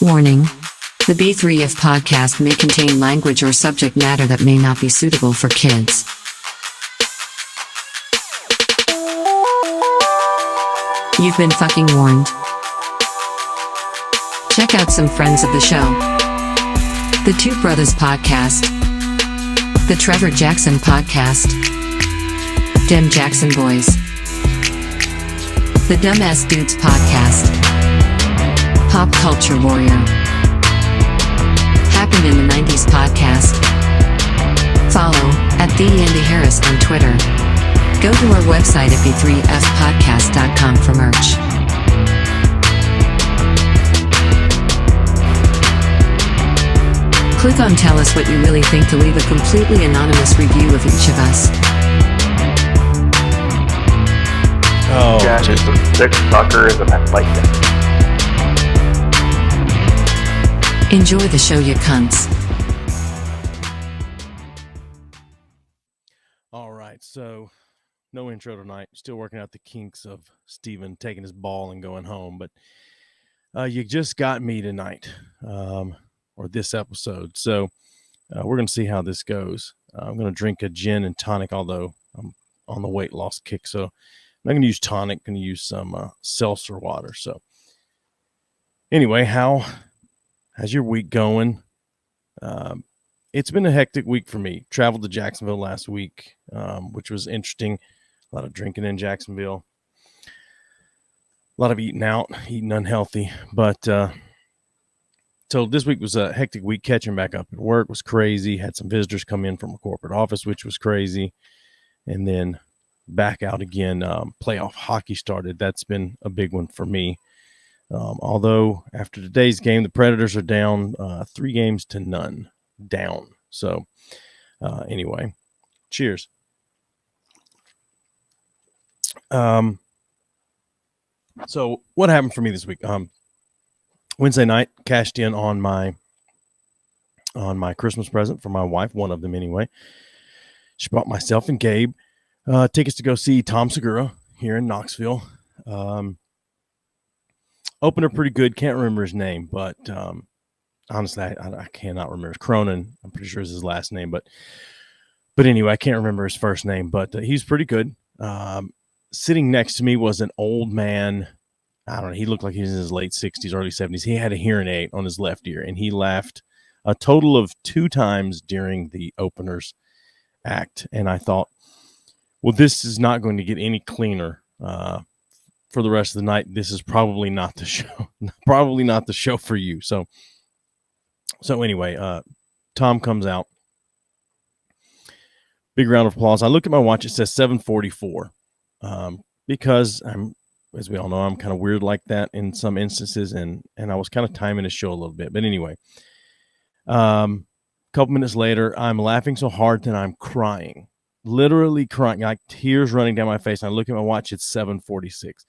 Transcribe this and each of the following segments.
Warning. The B3F podcast may contain language or subject matter that may not be suitable for kids. You've been fucking warned. Check out some friends of the show. The Two Brothers Podcast. The Trevor Jackson Podcast. Dem Jackson Boys. The Dumbass Dudes Podcast. Pop Culture Warrior. Happened in the 90s podcast. Follow at The Andy Harris on Twitter. Go to our website at b3fpodcast.com for merch. Click on Tell Us What You Really Think to leave a completely anonymous review of each of us. Oh, yeah, just some sick fuckers and I like that. Enjoy the show, you cunts. all right. So, no intro tonight. Still working out the kinks of Steven taking his ball and going home. But you just got me tonight, or this episode. So, we're going to see how this goes. I'm going to drink a gin and tonic, although I'm on the weight loss kick. So, I'm not going to use tonic. I'm going to use some seltzer water. So, anyway, how's your week going? It's been a hectic week for me. Traveled to Jacksonville last week, which was interesting. A lot of drinking in Jacksonville. A lot of eating out, eating unhealthy. But so this week was a hectic week. Catching back up at work was crazy. Had some visitors come in from a corporate office, which was crazy. And then back out again. Playoff hockey started. That's been a big one for me. Although after today's game, the Predators are down 3-0 down. So anyway, cheers. So what happened for me this week? Wednesday night, cashed in on my Christmas present for my wife, one of them anyway. She bought myself and Gabe tickets to go see Tom Segura here in Knoxville. Opener pretty good. Can't remember his name, but honestly, I cannot remember. Cronin, I'm pretty sure is his last name, but anyway, I can't remember his first name, but he's pretty good. Sitting next to me was an old man. I don't know. He looked like he was in his late 60s, early 70s. He had a hearing aid on his left ear, and he laughed a total of 2 times during the opener's act. And I thought, well, this is not going to get any cleaner for the rest of the night. This is probably not the show. Probably not the show for you. So anyway, Tom comes out. Big round of applause. I look at my watch. It says 7:44. Because as we all know, I'm kind of weird like that in some instances, and I was kind of timing the show a little bit. But anyway, a couple minutes later, I'm laughing so hard that I'm crying, literally crying, like tears running down my face. And I look at my watch; it's 7:46.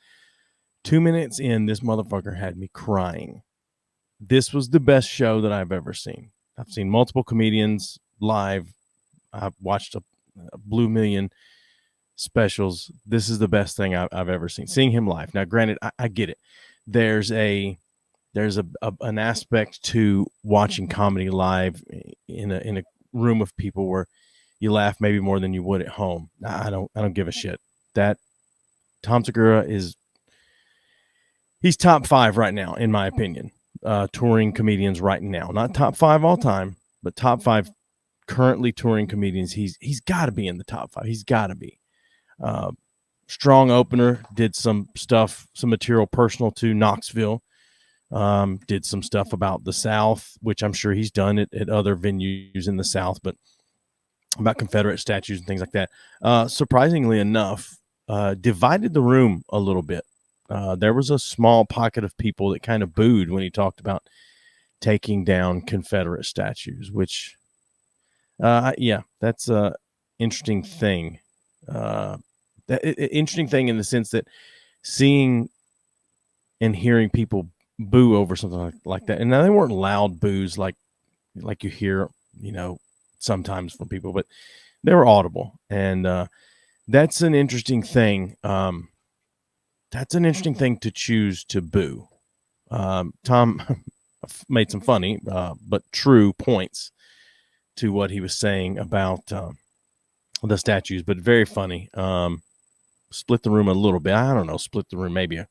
2 minutes in, this motherfucker had me crying. This was the best show that I've ever seen. I've seen multiple comedians live. I've watched a Blue Million specials. This is the best thing I've ever seen. Seeing him live. Now, granted, I get it. There's an aspect to watching comedy live in a room of people where you laugh maybe more than you would at home. I don't give a shit. That Tom Segura he's top 5 right now, in my opinion. Touring comedians right now, not top 5 all time, but top 5 currently touring comedians. He's got to be in the top 5. He's got to be. Strong opener, did some stuff, some material personal to Knoxville, did some stuff about the South, which I'm sure he's done it at other venues in the South, but about Confederate statues and things like that. Surprisingly enough, divided the room a little bit. There was a small pocket of people that kind of booed when he talked about taking down Confederate statues, which, that's a interesting thing. Interesting thing in the sense that seeing and hearing people boo over something like that. And now they weren't loud boos like you hear, sometimes from people, but they were audible. And that's an interesting thing. That's an interesting thing to choose to boo. Tom, made some funny but true points to what he was saying about the statues, but very funny. Split the room a little bit. I don't know, split the room maybe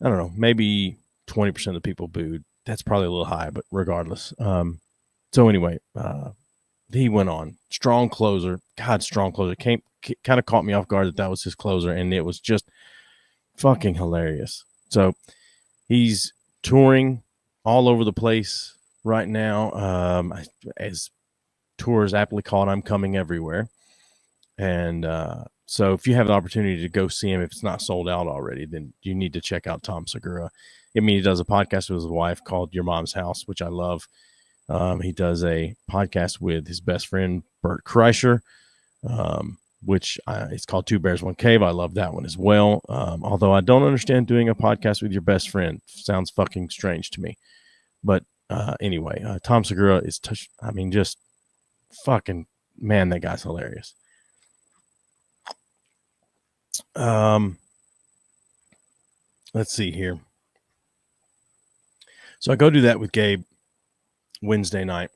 maybe 20% of the people booed. That's probably a little high, but regardless. So anyway, he went on. Strong closer. God, strong closer. Kind of caught me off guard that was his closer, and it was just fucking hilarious. So he's touring all over the place right now. As tours aptly called, I'm Coming Everywhere. And so if you have the opportunity to go see him, if it's not sold out already, then you need to check out Tom Segura. I mean, he does a podcast with his wife called Your Mom's House, which I love. He does a podcast with his best friend, Bert Kreischer, which it's called Two Bears, One Cave. I love that one as well. Although I don't understand doing a podcast with your best friend. Sounds fucking strange to me. But anyway, Tom Segura is, just fucking, man, that guy's hilarious. Let's see here. So I go do that with Gabe Wednesday night.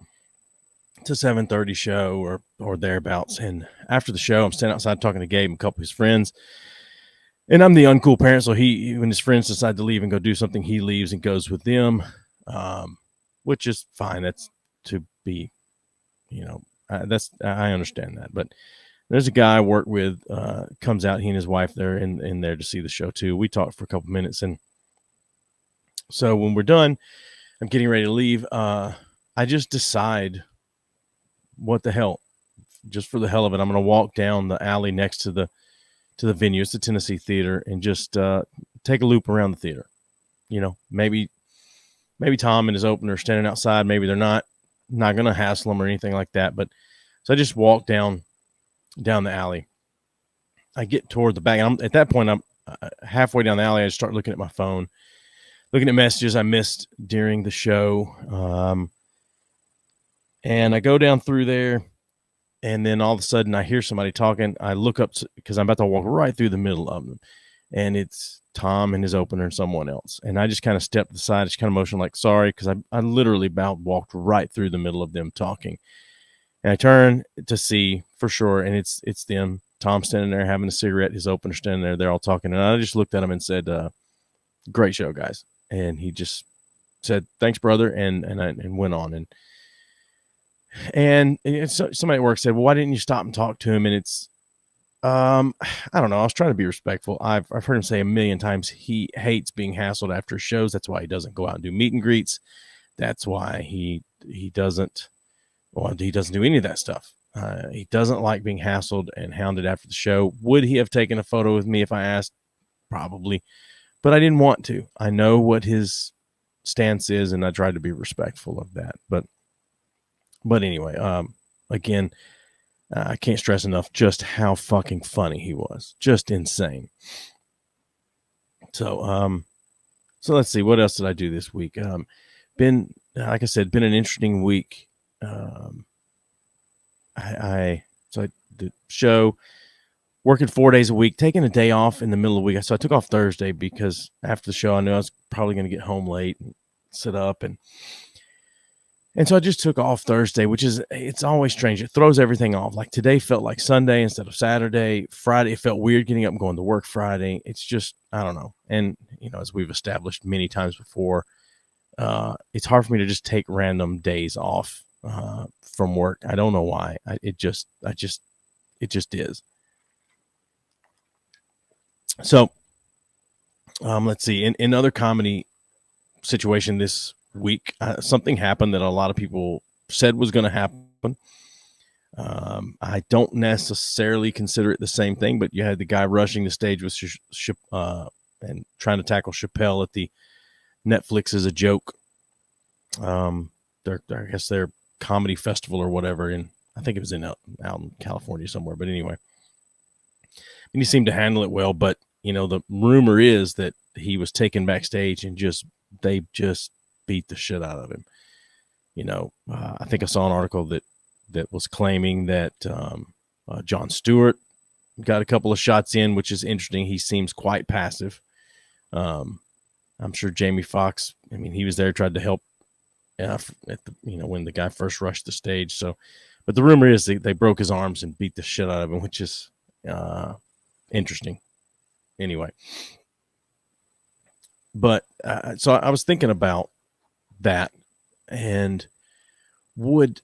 It's a 7:30 show or thereabouts. And after the show, I'm standing outside talking to Gabe and a couple of his friends. And I'm the uncool parent. So when his friends decide to leave and go do something, he leaves and goes with them, which is fine. That's to be, I understand that. But there's a guy I work with, comes out, he and his wife, they're in there to see the show too. We talked for a couple minutes. And so when we're done, I'm getting ready to leave. I just decide, what the hell, just for the hell of it, I'm going to walk down the alley next to the venue. It's the Tennessee Theater, and just take a loop around the theater. Maybe Tom and his opener are standing outside. Maybe they're not going to hassle them or anything like that. But so I just walk down the alley. I get toward the back. At that point, I'm halfway down the alley. I just start looking at my phone, looking at messages I missed during the show. And I go down through there, and then all of a sudden I hear somebody talking. I look up because I'm about to walk right through the middle of them, and it's Tom and his opener and someone else. And I just kind of stepped aside, just kind of motioned like, sorry, because I literally about walked right through the middle of them talking. And I turn to see for sure, and it's them. Tom standing there having a cigarette, his opener standing there. They're all talking, and I just looked at him and said, "Great show, guys." And he just said, "Thanks, brother," and went on. And somebody at work said, "Well, why didn't you stop and talk to him?" And it's, I don't know. I was trying to be respectful. I've heard him say a million times he hates being hassled after shows. That's why he doesn't go out and do meet and greets. That's why he doesn't do any of that stuff. He doesn't like being hassled and hounded after the show. Would he have taken a photo with me if I asked? Probably, but I didn't want to. I know what his stance is, and I tried to be respectful of that. But anyway, again, I can't stress enough just how fucking funny he was. Just insane. So let's see. What else did I do this week? Like I said, been an interesting week. So the show, working 4 days a week, taking a day off in the middle of the week. So I took off Thursday because after the show, I knew I was probably going to get home late and sit up. And so I just took off Thursday, it's always strange. It throws everything off. Like today felt like Sunday instead of Saturday. Friday, it felt weird getting up and going to work Friday. It's just, I don't know. And, as we've established many times before, it's hard for me to just take random days off from work. I don't know why. It just is. So let's see. In other comedy situation this week, something happened that a lot of people said was going to happen. I don't necessarily consider it the same thing, but you had the guy rushing the stage with and trying to tackle Chappelle at the Netflix as a joke. I guess their comedy festival or whatever, and I think it was out in California somewhere. But anyway, and he seemed to handle it well. But the rumor is that he was taken backstage and they just beat the shit out of him. I think I saw an article that was claiming that Jon Stewart got a couple of shots in, which is interesting. He seems quite passive. I'm sure Jamie Foxx, I mean, he was there, tried to help at the, when the guy first rushed the stage. So, but the rumor is they broke his arms and beat the shit out of him, which is interesting. Anyway, but so I was thinking about that, and would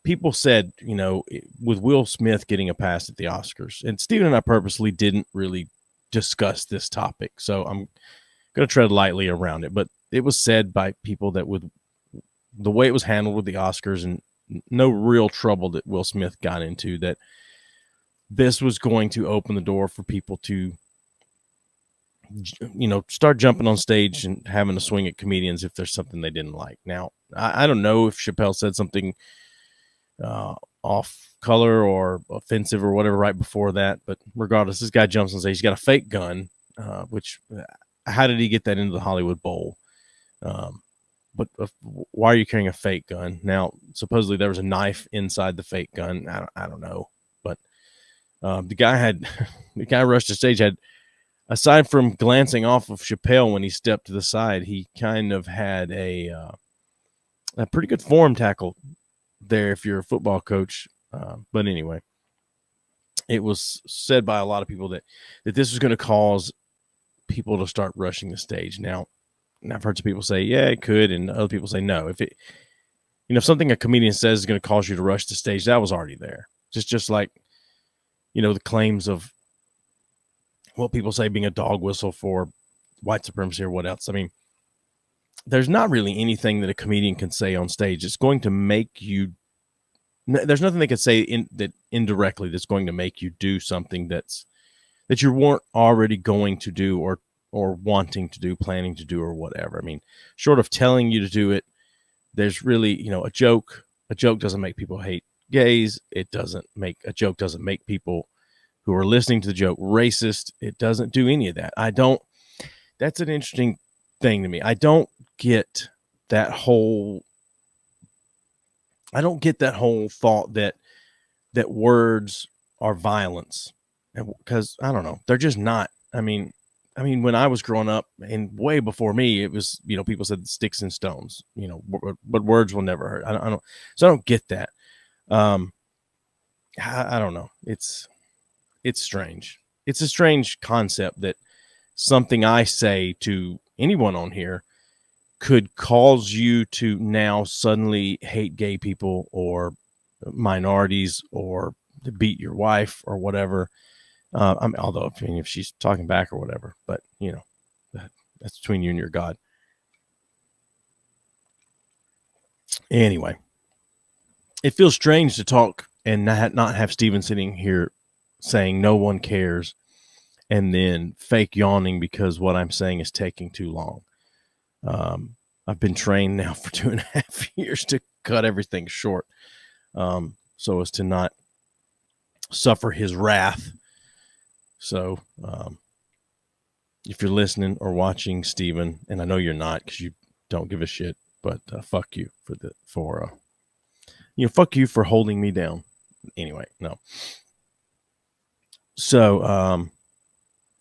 people said, with Will Smith getting a pass at the Oscars, and Steven and I purposely didn't really discuss this topic, so I'm going to tread lightly around it, but it was said by people that with the way it was handled with the Oscars and no real trouble that Will Smith got into, that this was going to open the door for people to, start jumping on stage and having a swing at comedians if there's something they didn't like. Now, I don't know if Chappelle said something off color or offensive or whatever right before that, but regardless, this guy jumps on stage. He's got a fake gun, which how did he get that into the Hollywood Bowl? But why are you carrying a fake gun? Now, supposedly there was a knife inside the fake gun. I don't know, but the guy rushed the stage, had, aside from glancing off of Chappelle when he stepped to the side, he kind of had a pretty good form tackle there if you're a football coach. But anyway, it was said by a lot of people that this was going to cause people to start rushing the stage. Now, I've heard some people say, yeah, it could, and other people say no. If something a comedian says is going to cause you to rush the stage, that was already there. Just like, the claims of what people say being a dog whistle for white supremacy or what else. I mean, there's not really anything that a comedian can say on stage. It's going to make you, there's nothing they can say that indirectly that's going to make you do something that you weren't already going to do or wanting to do, planning to do, or whatever. I mean, short of telling you to do it, there's really, a joke doesn't make people hate gays. A joke doesn't make people who are listening to the joke racist. It doesn't do any of that. That's an interesting thing to me. I don't get that whole thought that words are violence, because I don't know, they're just not. I mean, when I was growing up and way before me, it was, people said sticks and stones, but words will never hurt. So I don't get that. I don't know. It's strange. It's a strange concept that something I say to anyone on here could cause you to now suddenly hate gay people or minorities or to beat your wife or whatever. Although if she's talking back or whatever, but that's between you and your God. Anyway, it feels strange to talk and not have Steven sitting here saying no one cares and then fake yawning because what I'm saying is taking too long. I've been trained now for 2.5 years to cut everything short, so as to not suffer his wrath. So, if you're listening or watching, Steven, and I know you're not because you don't give a shit, but fuck you fuck you for holding me down. Anyway, no. So,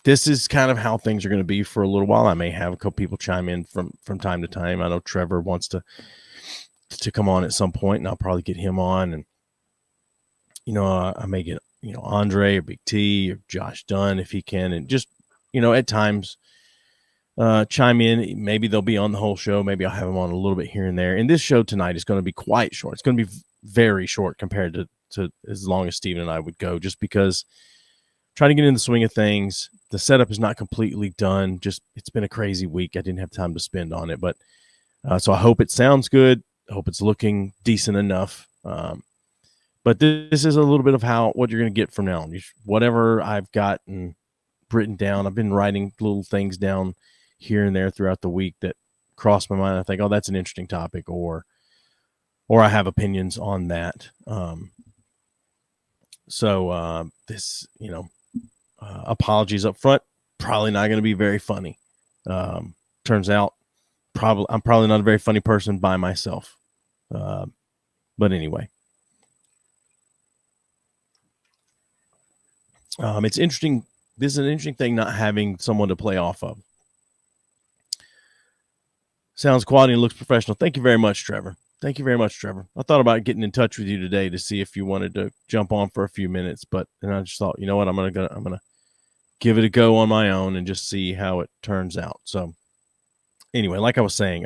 this is kind of how things are going to be for a little while. I may have a couple people chime in from time to time. I know Trevor wants to come on at some point, and I'll probably get him on. And, I may get, Andre or Big T or Josh Dunn if he can. And just, at times chime in. Maybe they'll be on the whole show. Maybe I'll have them on a little bit here and there. And this show tonight is going to be quite short. It's going to be very short compared to as long as Steven and I would go, just because trying to get in the swing of things. The setup is not completely done. It's been a crazy week. I didn't have time to spend on it, but so I hope it sounds good. I hope it's looking decent enough. But this is a little bit of what you're going to get from now on. Whatever I've gotten written down, I've been writing little things down here and there throughout the week that cross my mind. I think, oh, that's an interesting topic, or I have opinions on that. So this, apologies up front, probably not going to be very funny. Turns out I'm probably not a very funny person by myself. But anyway, it's interesting. This is an interesting thing, not having someone to play off of. Sounds quality and looks professional. Thank you very much, Trevor. Thank you very much, Trevor. I thought about getting in touch with you today to see if you wanted to jump on for a few minutes, but then I just thought, you know what, I'm gonna give it a go on my own and just see how it turns out. So anyway, like I was saying,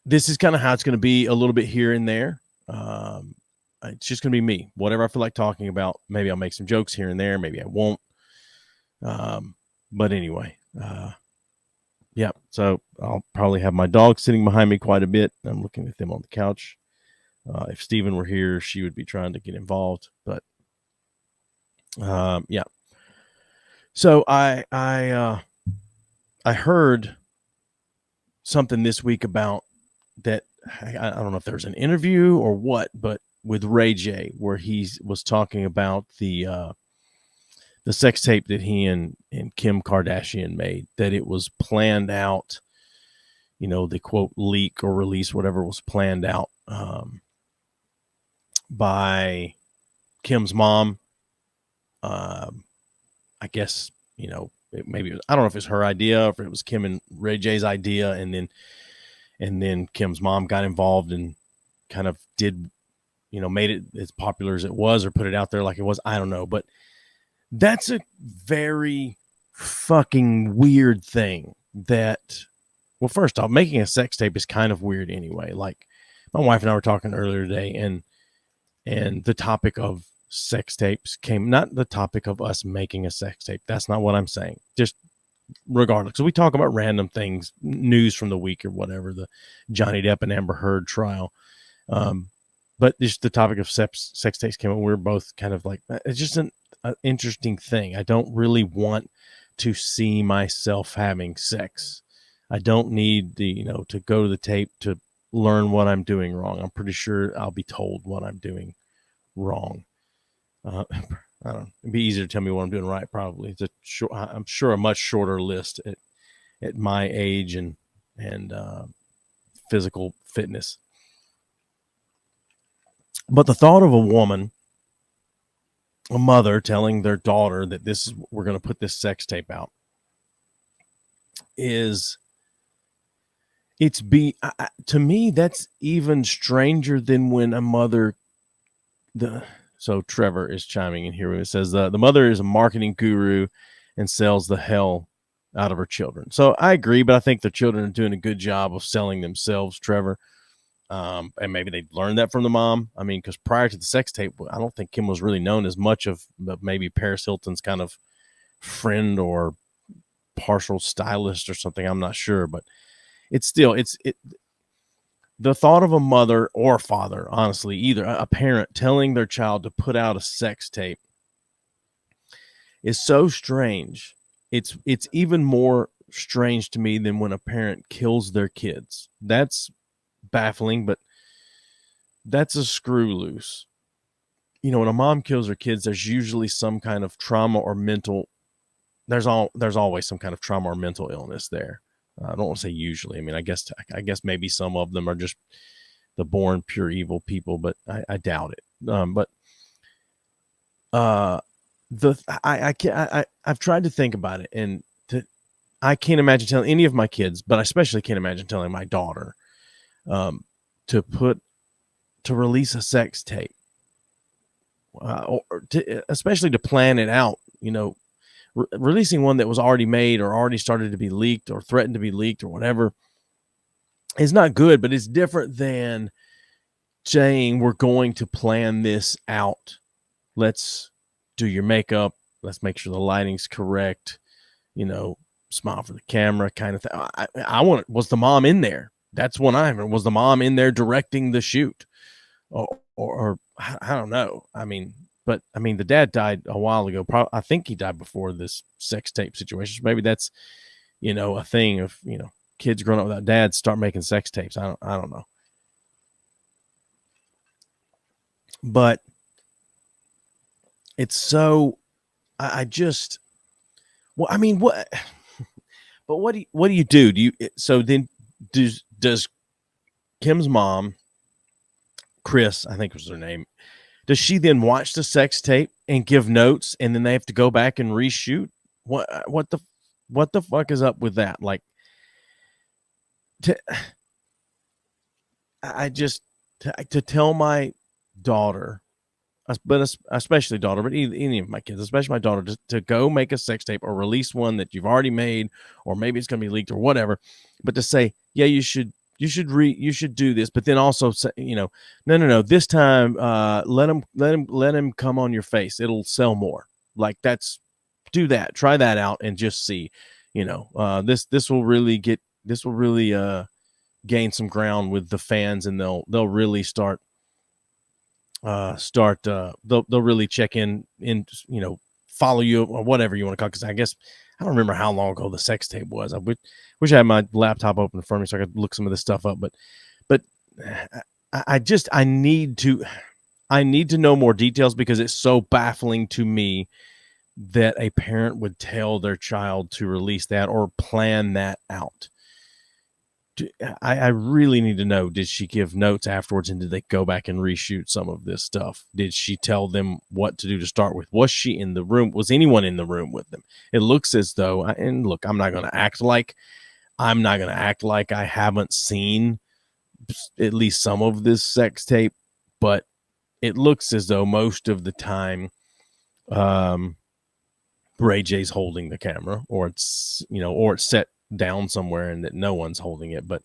this is kind of how it's going to be a little bit here and there. It's just going to be me. Whatever I feel like talking about. Maybe I'll make some jokes here and there. Maybe I won't. But anyway, yeah. So I'll probably have my dog sitting behind me quite a bit. I'm looking at them on the couch. If Steven were here, she would be trying to get involved. But yeah. So I heard something this week about that. I don't know if there was an interview or what, but with Ray J, where he was talking about the sex tape that he and Kim Kardashian made, that it was planned out, you know, the quote leak or release, whatever was planned out by Kim's mom. I guess, you know, maybe I don't know if it's her idea or if it was Kim and Ray J's idea, and then Kim's mom got involved and kind of did, you know, made it as popular as it was or put it out there like it was. I don't know, but that's a very fucking weird thing that, well, first off, making a sex tape is kind of weird anyway. Like my wife and I were talking earlier today, and the topic of sex tapes came, not the topic of us making a sex tape. That's not what I'm saying. Just regardless. So we talk about random things, news from the week or whatever, the Johnny Depp and Amber Heard trial. But just the topic of sex tapes came up. We're both kind of like, it's just an interesting thing. I don't really want to see myself having sex. I don't need to go to the tape to learn what I'm doing wrong. I'm pretty sure I'll be told what I'm doing wrong. I don't know. It'd be easier to tell me what I'm doing right. Probably it's I'm sure a much shorter list at my age and physical fitness. But the thought of a woman, a mother, telling their daughter that we're going to put this sex tape out to me, that's even stranger than when a mother, so Trevor is chiming in here when it says the mother is a marketing guru and sells the hell out of her children. So I agree, but I think the children are doing a good job of selling themselves, Trevor. And maybe they learned that from the mom. I mean, because prior to the sex tape, I don't think Kim was really known as much of maybe Paris Hilton's kind of friend or partial stylist or something. I'm not sure, but it's still, the thought of a mother or father, honestly, either a parent telling their child to put out a sex tape is so strange. It's even more strange to me than when a parent kills their kids. That's baffling, but that's a screw loose. You know, when a mom kills her kids, there's usually some kind of trauma or mental. There's always some kind of trauma or mental illness there. I don't want to say usually. I mean, I guess maybe some of them are just the born pure evil people, but I doubt it. I've tried to think about it, and I can't imagine telling any of my kids, but I especially can't imagine telling my daughter to release a sex tape, especially to plan it out. You know, releasing one that was already made or already started to be leaked or threatened to be leaked or whatever is not good, but it's different than saying we're going to plan this out. Let's do your makeup. Let's make sure the lighting's correct. You know, smile for the camera kind of thing. Was the mom in there? That's what was the mom in there directing the shoot or I don't know. I mean, the dad died a while ago. I think he died before this sex tape situation. So maybe that's, a thing of, kids growing up without dads start making sex tapes. I don't know. But it's so, what do you do? So then does Kim's mom, Chris, I think was her name, does she then watch the sex tape and give notes and then they have to go back and reshoot? what the fuck is up with that? Like, to tell my daughter, but especially daughter, but any of my kids, especially my daughter, to go make a sex tape or release one that you've already made, or maybe it's going to be leaked or whatever, but to say, yeah, you should do this, but then also say, no, this time, let him come on your face. It'll sell more. Like, do that, try that out and just see, this will really gain some ground with the fans, and they'll really they'll really check in, follow you or whatever you want to call it. Because I guess I don't remember how long ago the sex tape was. I wish I had my laptop open for me so I could look some of this stuff up. But I need to know more details, because it's so baffling to me that a parent would tell their child to release that or plan that out. I really need to know, did she give notes afterwards, and did they go back and reshoot some of this stuff? Did she tell them what to do to start with? Was she in the room? Was anyone in the room with them? It looks as though, and look, I'm not going to act like I haven't seen at least some of this sex tape, but it looks as though most of the time, Ray J's holding the camera, or it's set down somewhere and that no one's holding it. But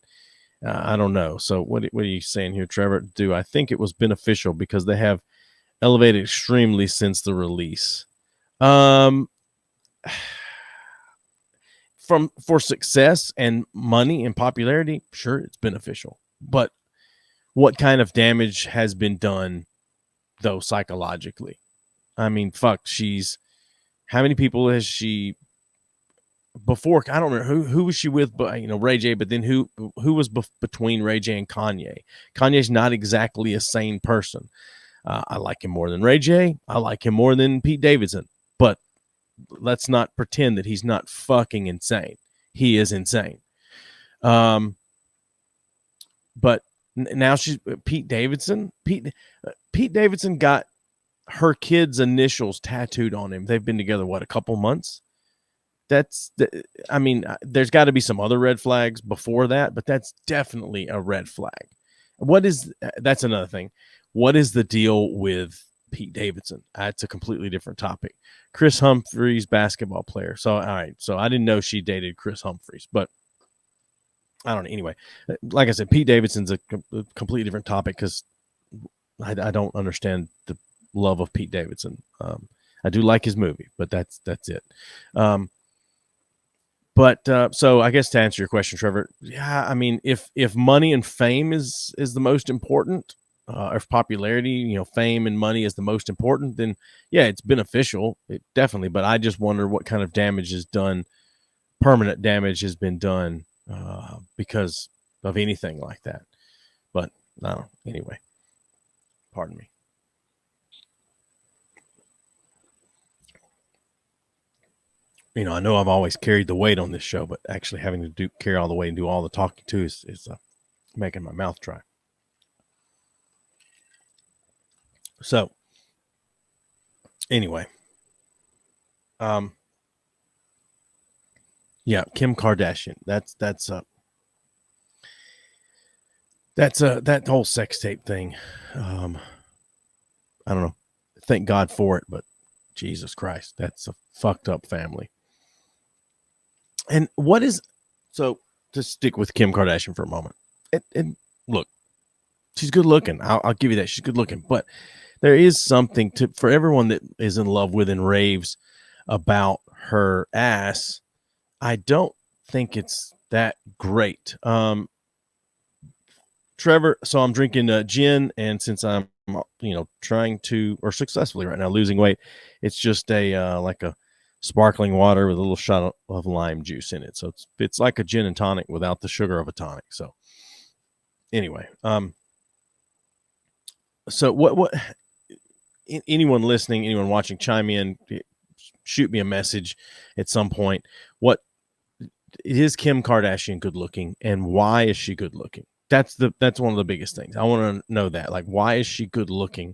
I don't know. So what are you saying here, Trevor? Do I think it was beneficial because they have elevated extremely since the release? For success and money and popularity, sure, it's beneficial. But what kind of damage has been done, though, psychologically? I mean, fuck, how many people has she before? I don't remember who was she with, but Ray J. But then who was between Ray J and Kanye? Kanye's not exactly a sane person. I like him more than Ray J. I like him more than Pete Davidson. But let's not pretend that he's not fucking insane. He is insane. But now she's Pete Davidson. Pete Davidson got her kids' initials tattooed on him. They've been together, a couple months? There's got to be some other red flags before that, but that's definitely a red flag. That's another thing. What is the deal with Pete Davidson? That's a completely different topic. Chris Humphries, basketball player. So, all right. So I didn't know she dated Chris Humphries, but I don't know. Anyway, like I said, Pete Davidson's a completely different topic, because I don't understand the love of Pete Davidson. I do like his movie, but that's it. So I guess to answer your question, Trevor, yeah, I mean, if money and fame is the most important, if popularity, fame and money is the most important, then yeah, it's beneficial. It definitely. But I just wonder what kind of damage is done, permanent damage has been done because of anything like that. But I don't know. Anyway, pardon me. I know I've always carried the weight on this show, but actually having to carry all the weight and do all the talking too is making my mouth dry. So, anyway, yeah, Kim Kardashian. That's that whole sex tape thing. I don't know. Thank God for it, but Jesus Christ, that's a fucked up family. And so to stick with Kim Kardashian for a moment, and look, she's good looking. I'll give you that. She's good looking, but there is something for everyone that is in love with and raves about her ass. I don't think it's that great. Trevor, so I'm drinking gin, and since I'm trying to, or successfully right now, losing weight, it's just like a sparkling water with a little shot of lime juice in it. So it's like a gin and tonic without the sugar of a tonic. So anyway, so what anyone listening, anyone watching, chime in, shoot me a message at some point. What is Kim Kardashian good looking, and why is she good looking? That's one of the biggest things. I want to know that. Like, why is she good looking?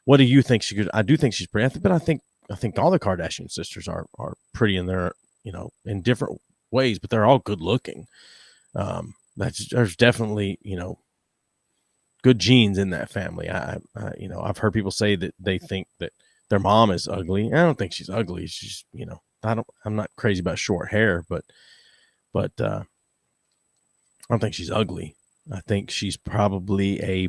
What do you think she could? I do think she's pretty, but I think all the Kardashian sisters are pretty in their in different ways, but they're all good looking. There's definitely, good genes in that family. I've heard people say that they think that their mom is ugly. I don't think she's ugly. She's, I'm not crazy about short hair, but I don't think she's ugly. I think she's probably a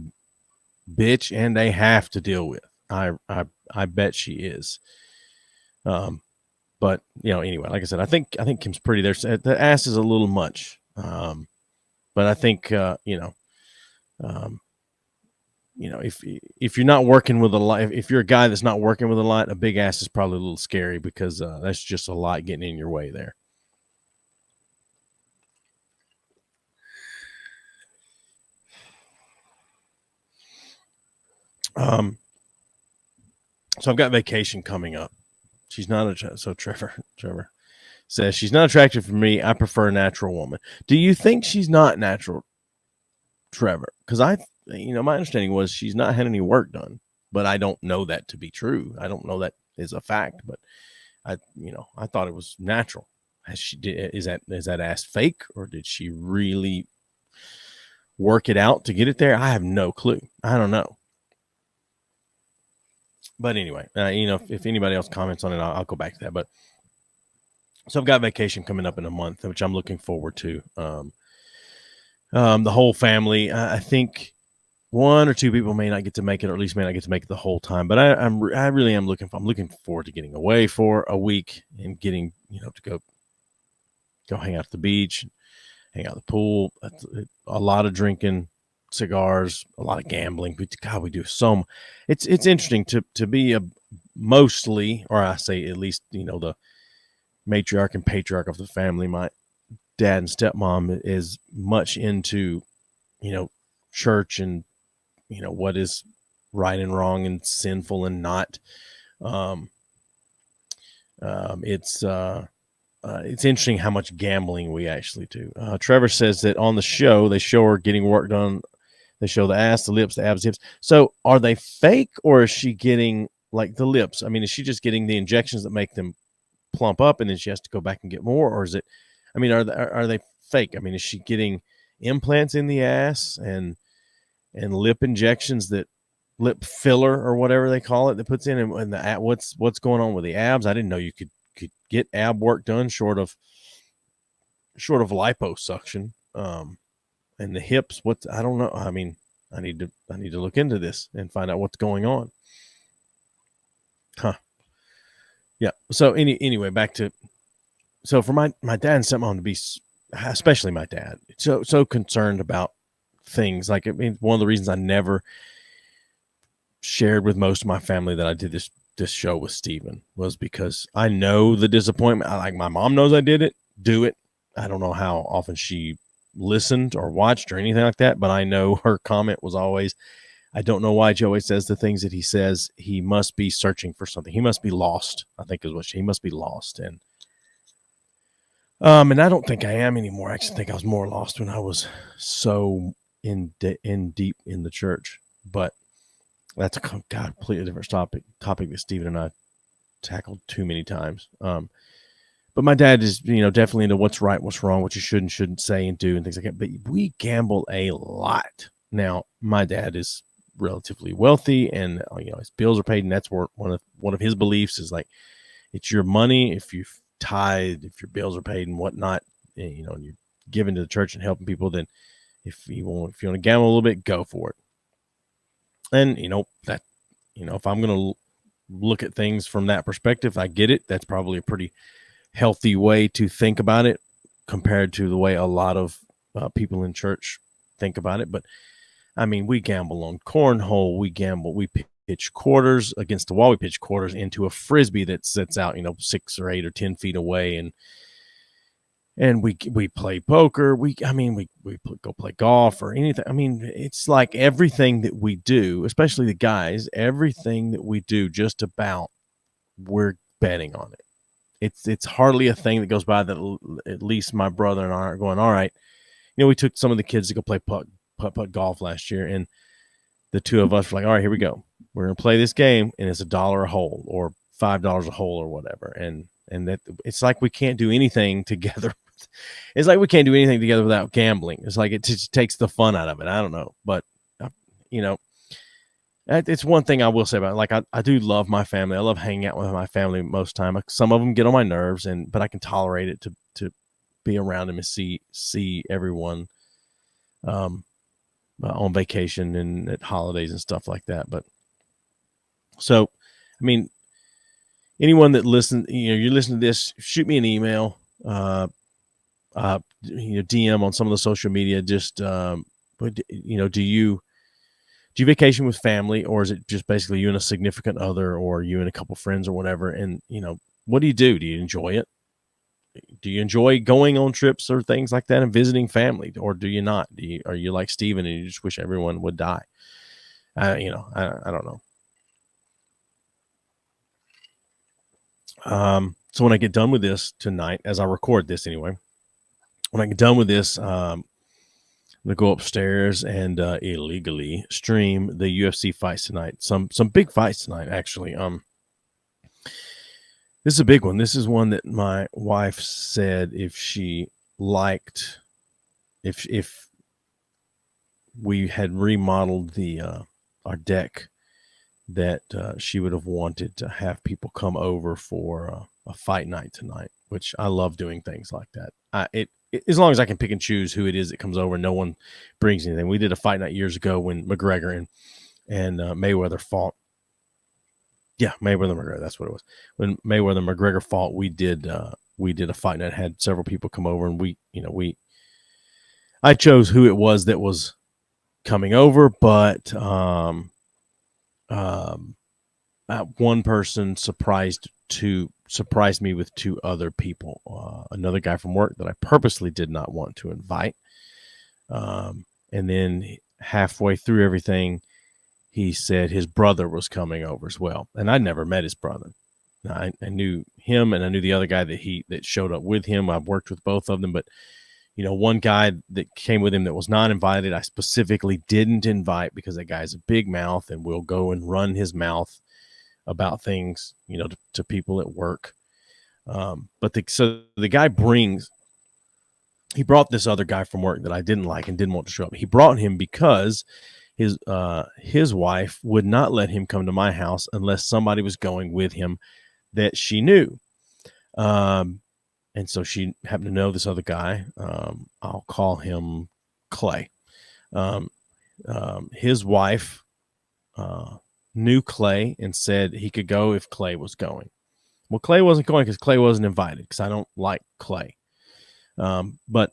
bitch and they have to deal with. I bet she is. But anyway, like I said, I think Kim's pretty. The ass is a little much. But I think if you're not working with a lot, if you're a guy that's not working with a lot, a big ass is probably a little scary because that's just a lot getting in your way there. So I've got vacation coming up. She's not so Trevor says she's not attractive for me. I prefer a natural woman. Do you think she's not natural, Trevor? Because my understanding was she's not had any work done, but I don't know that to be true. I don't know that is a fact, but I thought it was natural. Is that ass fake, or did she really work it out to get it there? I have no clue. I don't know. But anyway, if anybody else comments on it, I'll go back to that. But so I've got vacation coming up in a month, which I'm looking forward to. The whole family. I think one or two people may not get to make it, or at least may not get to make it the whole time. But I really am looking forward to getting away for a week and getting to go hang out at the beach, hang out at the pool. A lot of drinking, cigars, a lot of gambling. We do so much. It's interesting to be mostly, or I say at least, the matriarch and patriarch of the family. My dad and stepmom is much into, church and, what is right and wrong and sinful and not. It's interesting how much gambling we actually do. Trevor says that on the show, they show her getting work done. They show the ass, the lips, the abs, the hips. So are they fake, or is she getting like the lips? I mean, is she just getting the injections that make them plump up and then she has to go back and get more? Or is it, are they fake? I mean, is she getting implants in the ass and lip injections, that lip filler or whatever they call it, that puts in, and what's going on with the abs? I didn't know you could get ab work done short of liposuction. And the hips, I don't know. I mean, I need to look into this and find out what's going on. Huh. Yeah. So anyway, back to, so for my dad and stepmom to be, especially my dad, so concerned about things. Like, one of the reasons I never shared with most of my family that I did this show with Steven was because I know the disappointment. Like, my mom knows I do it. I don't know how often she listened or watched or anything like that, but I know her comment was always, I don't know why Joey says the things that he says. He must be searching for something. He must be lost, I think is what he must be lost. And I don't think I am anymore. I actually think I was more lost when I was so in deep in the church. But that's a completely different topic that Steven and I tackled too many times. But my dad is, definitely into what's right, what's wrong, what you should and shouldn't say and do and things like that. But we gamble a lot. Now, my dad is relatively wealthy, and his bills are paid, and that's where one of his beliefs is, like, it's your money. If you've tithed, if your bills are paid and whatnot, and you're giving to the church and helping people, then if you want to gamble a little bit, go for it. And that, if I'm going to look at things from that perspective, I get it. That's probably a pretty healthy way to think about it compared to the way a lot of people in church think about it. But I mean, we gamble on cornhole. We pitch quarters against the wall. We pitch quarters into a frisbee that sits out, 6 or 8 or 10 feet away. And we play poker. We go play golf or anything. I mean, it's like everything that we do, especially the guys, everything that we do, just about, we're betting on it. It's hardly a thing that goes by that at least my brother and I aren't going, all right. We took some of the kids to go play putt golf last year, and the two of us were like, all right, here we go. We're going to play this game, and it's $1 a hole or $5 a hole or whatever. And and that it's like we can't do anything together. It's like we can't do anything together without gambling. It's like it just takes the fun out of it. I don't know, but you know, it's one thing I will say about it. Like I do love my family. I love hanging out with my family most time. Some of them get on my nerves, but I can tolerate it to be around them and see everyone on vacation and at holidays and stuff like that. But so, I mean, anyone that listens, you listen to this, shoot me an email, DM on some of the social media. Just, do you vacation with family, or is it just basically you and a significant other, or you and a couple friends or whatever? And, what do? Do you enjoy it? Do you enjoy going on trips or things like that and visiting family, or do you not? Are you like Steven and you just wish everyone would die? I don't know. So when I get done with this tonight, as I record this anyway, when I get done with this, I'm going to go upstairs and illegally stream the UFC fights tonight. Some big fights tonight, actually. This is a big one. This is one that my wife said if we had remodeled our deck, that she would have wanted to have people come over for a fight night tonight, which I love doing things like that. As long as I can pick and choose who it is that comes over, no one brings anything. We did a fight night years ago when McGregor and Mayweather fought. Yeah, Mayweather-McGregor, that's what it was. When Mayweather-McGregor fought, we did a fight night, had several people come over, and I chose who it was that was coming over, but one person surprised me with two other people. Another guy from work that I purposely did not want to invite. And then halfway through everything, he said his brother was coming over as well. And I'd never met his brother. I knew him, and I knew the other guy that showed up with him. I've worked with both of them, but one guy that came with him that was not invited, I specifically didn't invite because that guy's a big mouth and will go and run his mouth about things, to people at work. But the guy he brought this other guy from work that I didn't like and didn't want to show up. He brought him because his wife would not let him come to my house unless somebody was going with him that she knew. And so she happened to know this other guy. I'll call him Clay. His wife knew Clay and said he could go if Clay was going. Well, Clay wasn't going because Clay wasn't invited, because I don't like Clay. But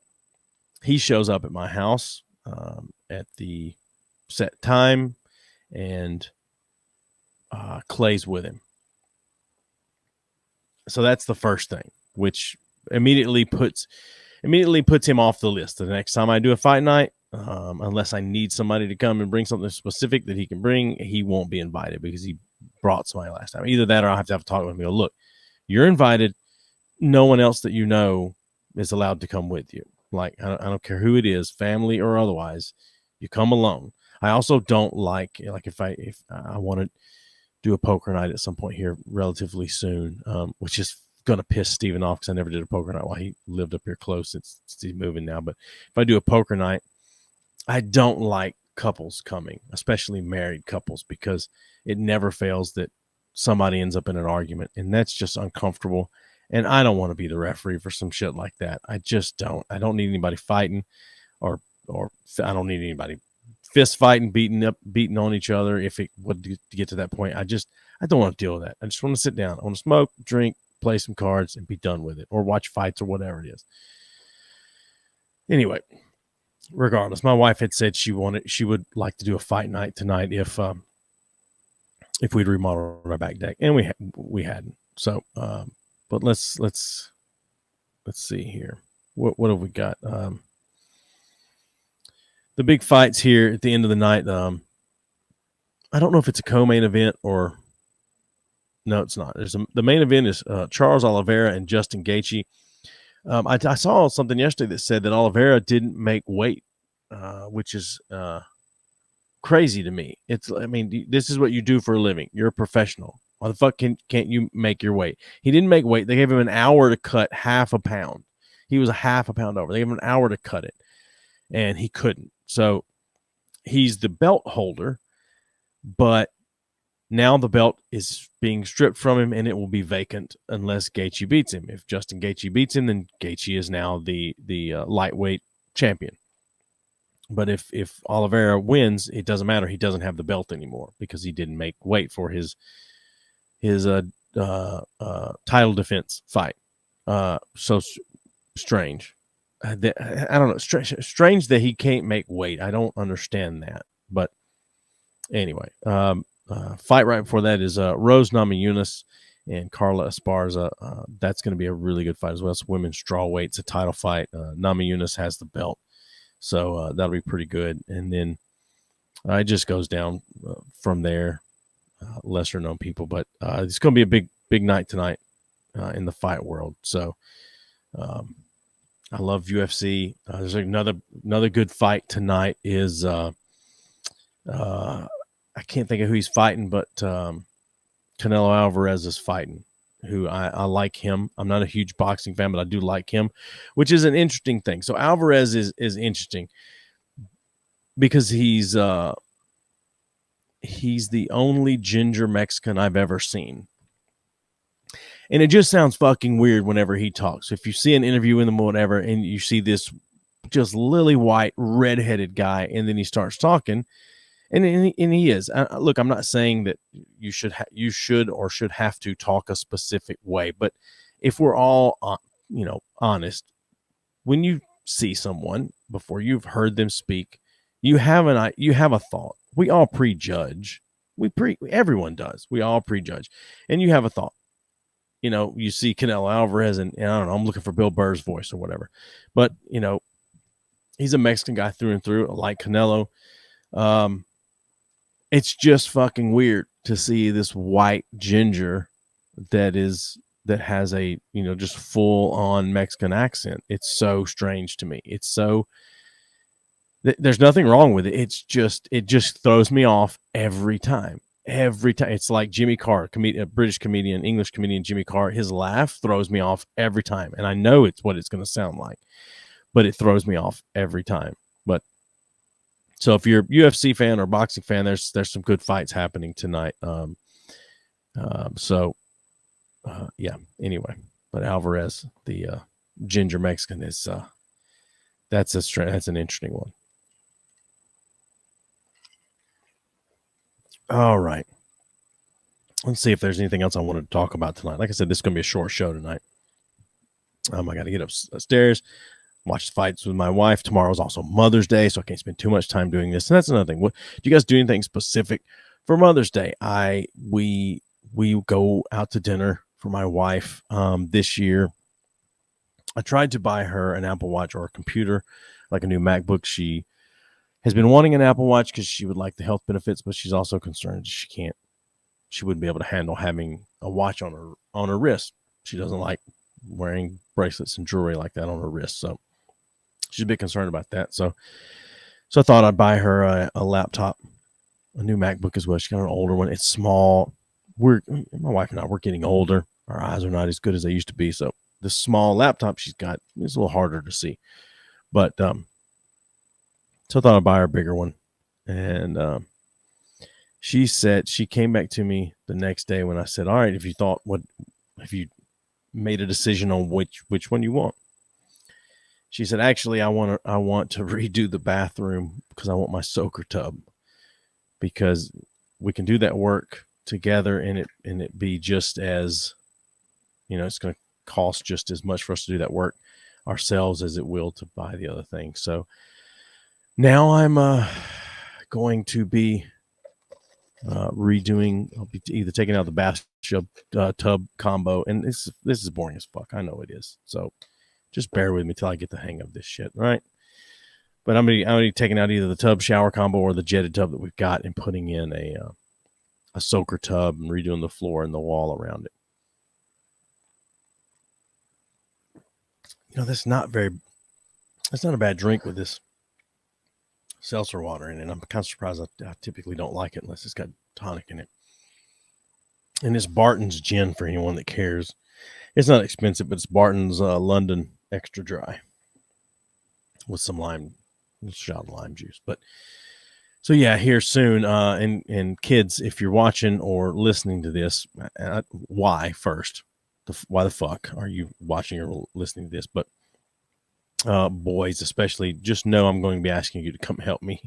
he shows up at my house at the set time, and Clay's with him. So that's the first thing, which immediately puts him off the list. The next time I do a fight night, unless I need somebody to come and bring something specific that he can bring, he won't be invited because he brought somebody last time. Either that, or I'll have to have a talk with him and go, look, you're invited. No one else that you know is allowed to come with you. Like, I don't care who it is, family or otherwise, you come alone. I also don't like if I want to do a poker night at some point here relatively soon, which is going to piss Steven off because I never did a poker night while he lived up here close since he's moving now. But if I do a poker night, I don't like couples coming, especially married couples, because it never fails that somebody ends up in an argument, and that's just uncomfortable. And I don't want to be the referee for some shit like that. I just don't. I don't need anybody fighting, or I don't need anybody fist fighting, beating on each other. If it would get to that point, I don't want to deal with that. I just want to sit down. I want to smoke, drink, play some cards, and be done with it, or watch fights or whatever it is. Anyway, regardless, my wife had said she would like to do a fight night tonight if we'd remodel our back deck, and we hadn't. So, but let's see here. What have we got? The big fights here at the end of the night. I don't know if it's a co-main event or no, it's not. The main event is Charles Oliveira and Justin Gaethje. I saw something yesterday that said that Oliveira didn't make weight, which is crazy to me. This is what you do for a living. You're a professional. Why the fuck can't you make your weight? He didn't make weight. They gave him an hour to cut half a pound. He was a half a pound over. They gave him an hour to cut it, and he couldn't. So he's the belt holder, but now the belt is being stripped from him, and it will be vacant unless Gaethje beats him. If Justin Gaethje beats him, then Gaethje is now the lightweight champion. But if Oliveira wins, it doesn't matter. He doesn't have the belt anymore because he didn't make weight for his title defense fight. So strange. I don't know. Strange that he can't make weight. I don't understand that. But anyway, fight right before that is Rose Namajunas and Carla Esparza. That's going to be a really good fight as well. It's women's strawweight. It's a title fight. Namajunas has the belt. So that'll be pretty good. And then it just goes down from there. Lesser known people, but it's going to be a big night tonight in the fight world. So I love UFC. There's another good fight tonight is I can't think of who he's fighting, but Canelo Álvarez is fighting, who I like him. I'm not a huge boxing fan, but I do like him, which is an interesting thing. So Álvarez is interesting because he's the only ginger Mexican I've ever seen. And it just sounds fucking weird whenever he talks. If you see an interview with him or whatever, and you see this just lily white, redheaded guy, and then he starts talking, and he is. Look, I'm not saying that you should or should have to talk a specific way, but if we're all honest, when you see someone before you've heard them speak, you have a thought. We all prejudge. Everyone does. We all prejudge, and you have a thought. You see Canelo Álvarez, and I don't know, I'm looking for Bill Burr's voice or whatever. But, he's a Mexican guy through and through, like Canelo. It's just fucking weird to see this white ginger that has a, just full on Mexican accent. It's so strange to me. It's so, there's nothing wrong with it. It just throws me off every time. It's like Jimmy Carr, British comedian, English comedian Jimmy Carr. His laugh throws me off every time, and I know it's what it's going to sound like, but it throws me off every time. But so if you're a UFC fan or boxing fan, there's some good fights happening tonight. Yeah. Anyway, but Álvarez, the ginger Mexican, is that's an interesting one. All right. Let's see if there's anything else I wanted to talk about tonight. Like I said, this is going to be a short show tonight. I got to get upstairs, watch the fights with my wife. Tomorrow's also Mother's Day, so I can't spend too much time doing this. And that's another thing. What do you guys do anything specific for Mother's Day? We go out to dinner for my wife. This year, I tried to buy her an Apple Watch or a computer, like a new MacBook. She has been wanting an Apple Watch because she would like the health benefits, but she's also concerned she wouldn't be able to handle having a watch on her wrist. She doesn't like wearing bracelets and jewelry like that on her wrist. So she's a bit concerned about that. So I thought I'd buy her a laptop, a new MacBook as well. She's got an older one. It's small. My wife and I, we're getting older. Our eyes are not as good as they used to be. So the small laptop she's got is a little harder to see. But, so I thought I'd buy her a bigger one. And she came back to me the next day when I said, all right, if you made a decision on which one you want? She said, actually, I want to redo the bathroom because I want my soaker tub, because we can do that work together and it be just as, it's going to cost just as much for us to do that work ourselves as it will to buy the other thing. So now I'm going to be redoing. I'll be either taking out the bathtub tub combo, and this is boring as fuck. I know it is. So just bear with me till I get the hang of this shit, all right? But I'm gonna be taking out either the tub shower combo or the jetted tub that we've got and putting in a soaker tub and redoing the floor and the wall around it. That's not a bad drink with this seltzer water in it. I'm kind of surprised. I typically don't like it unless it's got tonic in it. And it's Barton's Gin for anyone that cares. It's not expensive, but it's Barton's London Extra Dry with some lime, a shot of lime juice. But so yeah, here soon. And kids, if you're watching or listening to this, why first? Why the fuck are you watching or listening to this? But boys, especially, just know I'm going to be asking you to come help me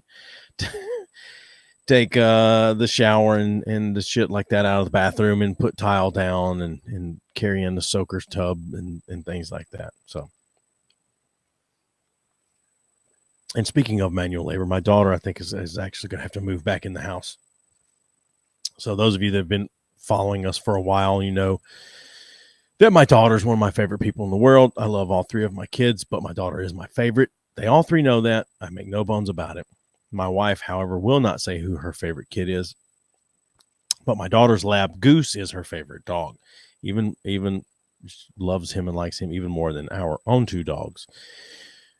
take the shower and the shit like that out of the bathroom and put tile down and carry in the soaker's tub and things like that. So, and speaking of manual labor, my daughter, I think, is actually going to have to move back in the house. So those of you that have been following us for a while, you know that my daughter is one of my favorite people in the world. I love all three of my kids, but my daughter is my favorite. They all three know that. I make no bones about it. My wife, however, will not say who her favorite kid is, but my daughter's lab Goose is her favorite dog. Even loves him and likes him even more than our own two dogs.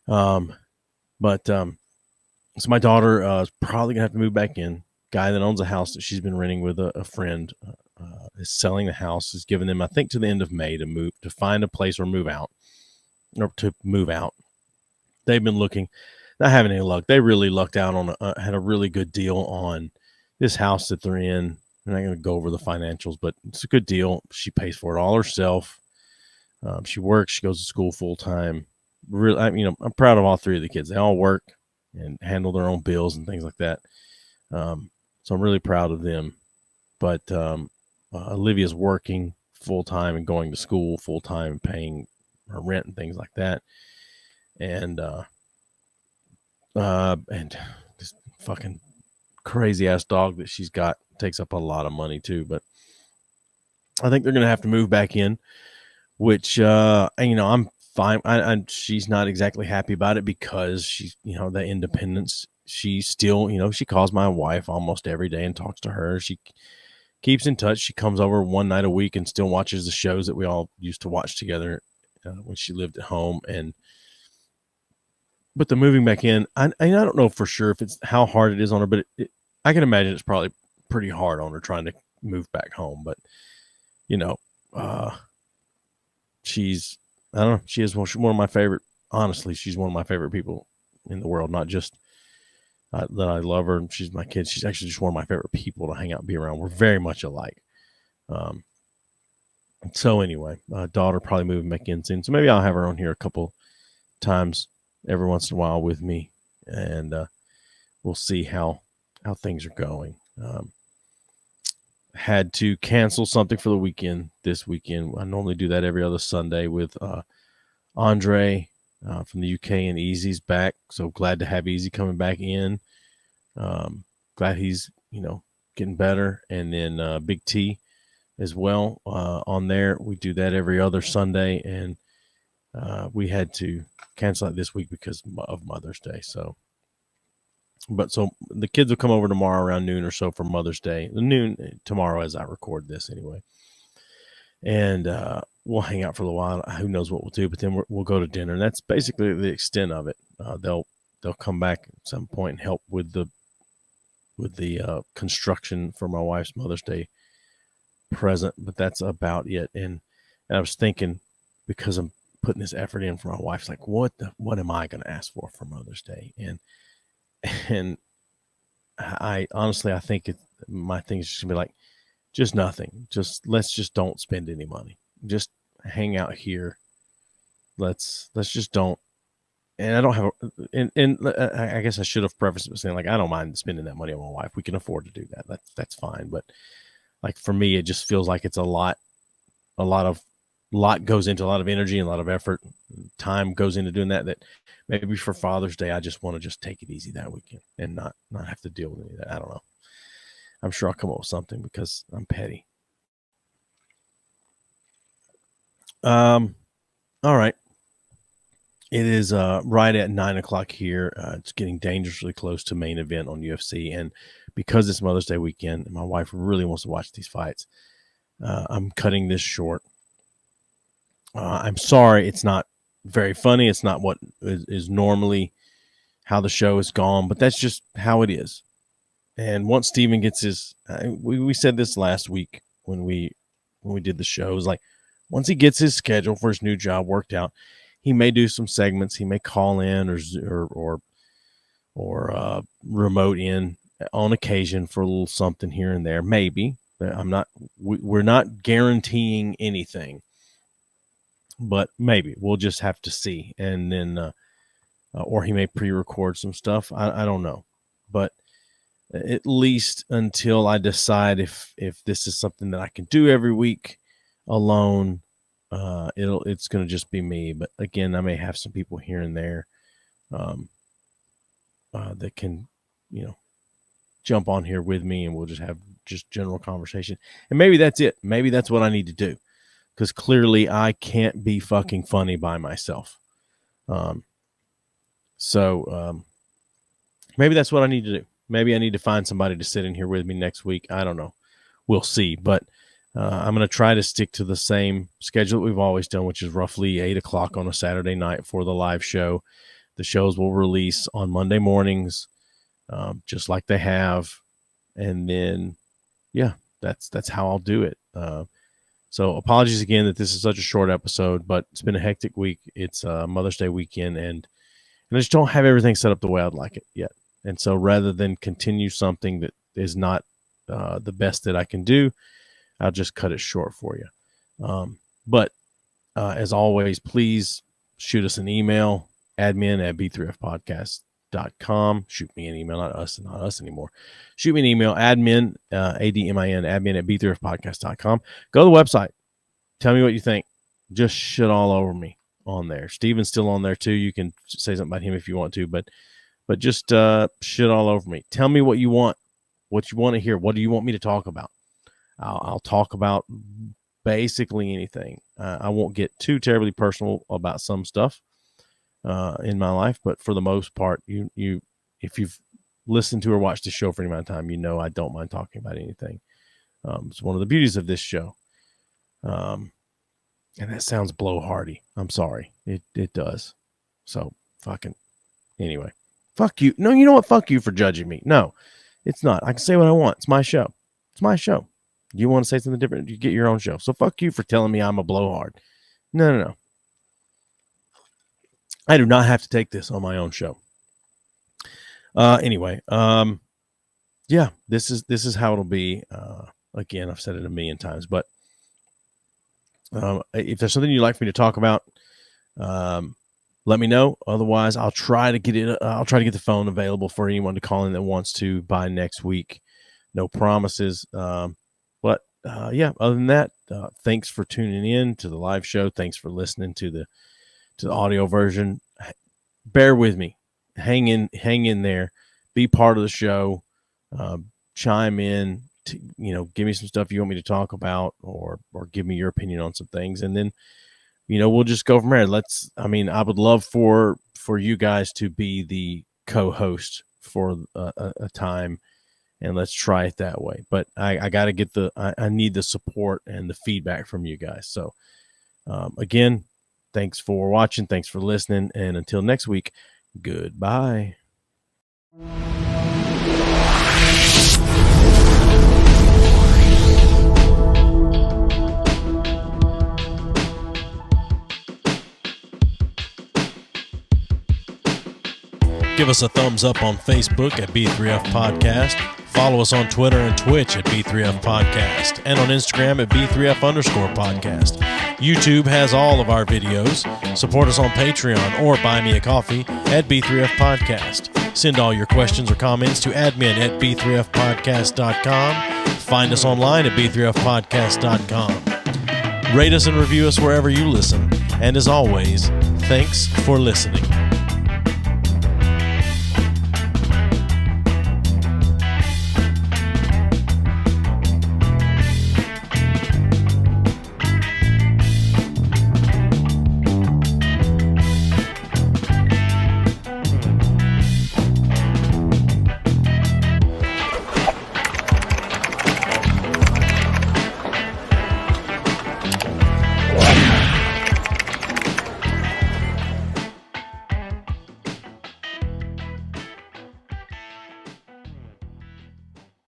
So my daughter is probably gonna have to move back in. Guy that owns a house that she's been renting with a friend is selling the house. Is giving them, I think, to the end of May to find a place or to move out. They've been looking, not having any luck. They really lucked out on had a really good deal on this house that they're in. I'm not going to go over the financials, but it's a good deal. She pays for it all herself. She works. She goes to school full time. Really, I'm proud of all three of the kids. They all work and handle their own bills and things like that. So I'm really proud of them. But Olivia's working full time and going to school full time and paying her rent and things like that. And this fucking crazy ass dog that she's got takes up a lot of money too. But I think they're gonna have to move back in, which I'm fine. She's not exactly happy about it because she's the independence. She still she calls my wife almost every day and talks to her. She keeps in touch. She comes over one night a week and still watches the shows that we all used to watch together when she lived at home. But the moving back in, I don't know for sure if it's how hard it is on her, but I can imagine it's probably pretty hard on her trying to move back home. But she's, I don't know, she is one of my favorite. Honestly, she's one of my favorite people in the world. Not just that I love her and she's my kid. She's actually just one of my favorite people to hang out and be around. We're very much alike. So anyway, daughter probably moving back in soon. So maybe I'll have her on here a couple times every once in a while with me, and we'll see how things are going. Had to cancel something for the weekend this weekend. I normally do that every other Sunday with Andre from the UK, and Easy's back. So glad to have Easy coming back in. Glad he's getting better, and then Big T as well on there. We do that every other Sunday, and we had to cancel it this week because of Mother's Day. So the kids will come over tomorrow around noon or so for Mother's Day. Noon tomorrow as I record this anyway. And we'll hang out for a little while. Who knows what we'll do, but then we'll go to dinner. And that's basically the extent of it. They'll come back at some point and help with the construction for my wife's Mother's Day present, but that's about it. And I was thinking, because I'm putting this effort in for my wife's like, what am I going to ask for Mother's Day? And I honestly, I think my thing is just gonna be like, just nothing. Let's just don't spend any money. Just hang out here. Let's just don't. And I don't have, and I guess I should have prefaced it with saying, like, I don't mind spending that money on my wife. We can afford to do that. That's fine. But like for me, it just feels like it's a lot goes into a lot of energy and a lot of effort. Time goes into doing that. That maybe for Father's Day, I just want to just take it easy that weekend and not have to deal with any of that. I don't know. I'm sure I'll come up with something because I'm petty. All right. It is right at 9:00 here. It's getting dangerously close to main event on UFC. And because it's Mother's Day weekend and my wife really wants to watch these fights, I'm cutting this short. I'm sorry. It's not very funny. It's not what is normally how the show is gone, but that's just how it is. And once Steven gets his, we said this last week when we did the shows. Like, once he gets his schedule for his new job worked out, he may do some segments. He may call in or remote in on occasion for a little something here and there. Maybe. We're not guaranteeing anything, but maybe we'll just have to see. And then, or he may pre-record some stuff. I don't know, but at least until I decide if this is something that I can do every week alone, it's going to just be me. But again, I may have some people here and there, that can, jump on here with me, and we'll just have just general conversation. And maybe that's it. Maybe that's what I need to do, because clearly I can't be fucking funny by myself. So maybe that's what I need to do. Maybe I need to find somebody to sit in here with me next week. I don't know. We'll see. But I'm going to try to stick to the same schedule that we've always done, which is roughly 8 o'clock on a Saturday night for the live show. The shows will release on Monday mornings, just like they have. And then, yeah, that's how I'll do it. So apologies again that this is such a short episode, but it's been a hectic week. It's Mother's Day weekend, and I just don't have everything set up the way I'd like it yet. And so rather than continue something that is not the best that I can do, I'll just cut it short for you. But as always, please shoot us an email, admin@b3fpodcast.com. Shoot me an email, not us anymore. Shoot me an email, admin, admin @b3fpodcast.com. Go to the website. Tell me what you think. Just shit all over me on there. Steven's still on there too. You can say something about him if you want to, but just shit all over me. Tell me what you want to hear. What do you want me to talk about? I'll talk about basically anything. I won't get too terribly personal about some stuff in my life, but for the most part, you if you've listened to or watched the show for any amount of time, I don't mind talking about anything. It's one of the beauties of this show. And that sounds blowhardy. I'm sorry. It does. So fucking anyway. Fuck you. No, you know what? Fuck you for judging me. No, it's not. I can say what I want. It's my show. It's my show. You want to say something different, you get your own show. So fuck you for telling me I'm a blowhard. No. I do not have to take this on my own show. Anyway, yeah, this is how it'll be. Again, I've said it a million times, but if there's something you'd like for me to talk about, let me know. Otherwise, I'll try to get the phone available for anyone to call in that wants to by next week. No promises. But yeah, other than that, thanks for tuning in to the live show. Thanks for listening to the audio version. Bear with me. Hang in there. Be part of the show. Chime in. Give me some stuff you want me to talk about, or give me your opinion on some things, and then we'll just go from there. I would love for you guys to be the co-host for a time, and let's try it that way. But I got to get I need the support and the feedback from you guys. So again, thanks for watching. Thanks for listening. And until next week, goodbye. Give us a thumbs up on Facebook at B3F Podcast. Follow us on Twitter and Twitch at B3F Podcast, and on Instagram at B3F_podcast. YouTube has all of our videos. Support us on Patreon or buy me a coffee at B3F Podcast. Send all your questions or comments to admin@b3fpodcast.com. Find us online at b3fpodcast.com. Rate us and review us wherever you listen. And as always, thanks for listening.